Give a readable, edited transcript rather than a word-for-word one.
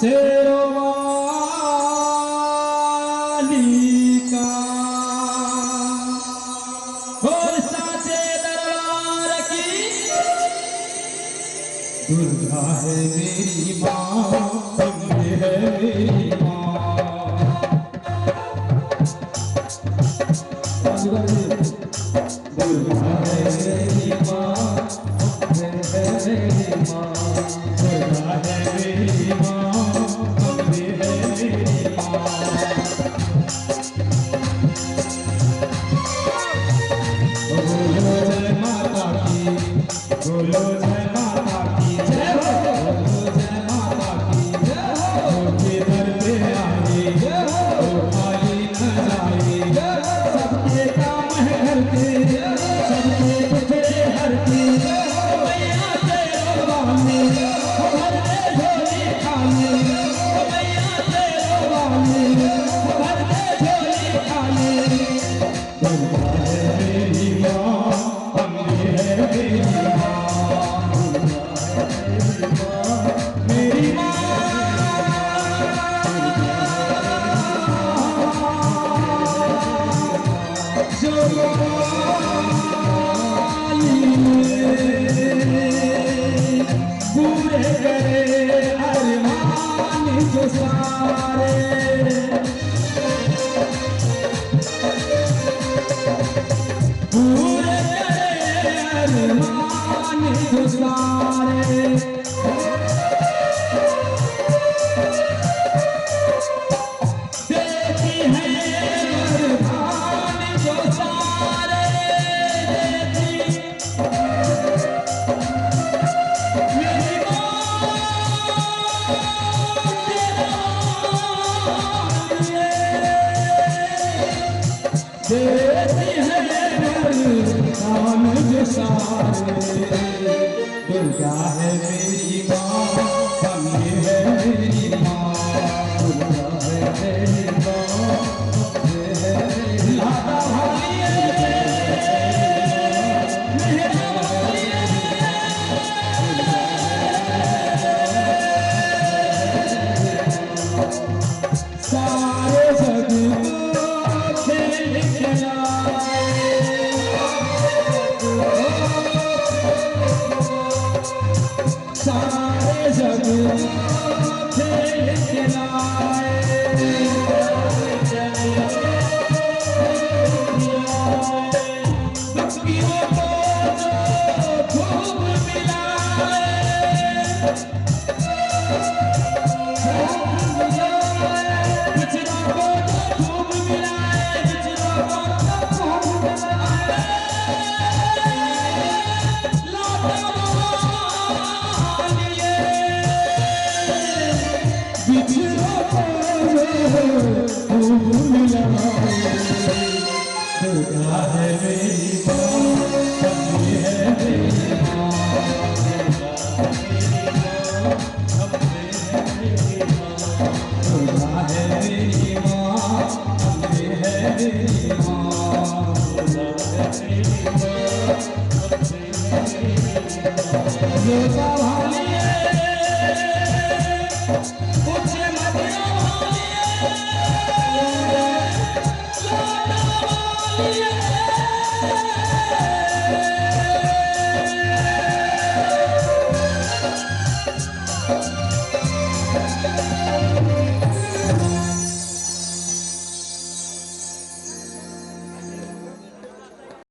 शेरवाली का और साचे दरबार की दुर्गा है मेरी माँ, अम्बे है मेरी माँ। दुर्गा है मेरी माँ, अम्बे है मेरी माँ। दुर्गा है मेरी माँ, अम्बे है मेरी माँ। बोलो जय माता की, बोलो जय माता की जय हो, बोलो जय माता की जय हो। के दर पे आई जय हो, खाली न जाए सबके काम है करके, सबके दुखड़े हरती मैया शेरवाली, भर दे झोली खाली मैया शेरवाली, भर दे झोली खाली। दुर्गा है मेरी माँ, अम्बे है मेरी माँ। दुर्गा है मेरी माँ, मेरी माँ। पूरे करे अरमान जो सारे, पूरे करे अरमान जो सारे। देखी है अरमान जो सारे, मेरी माँ देती है काम जो सारे। दुर्गा है मेरी माँ, अम्बे है मेरी माँ। दुर्गा है मेरी माँ, अम्बे है मेरी माँ। लाडा भाई मेरा भाई सारे जग खेल खिलाए, सारे जग खेल खिलाए। दुखियों को खूब मिलाए, बिछड़ों को खूब मिलाए, बिछड़ों को खूब मिलाए। लाडा वालिए, बिछड़ों को खूब मिलाए। दुर्गा है मेरी माँ, अम्बे है मेरी माँ। दुर्गा है मेरी माँ, अम्बे है मेरी माँ। दुर्गा है मेरी माँ, अम्बे है मेरी माँ।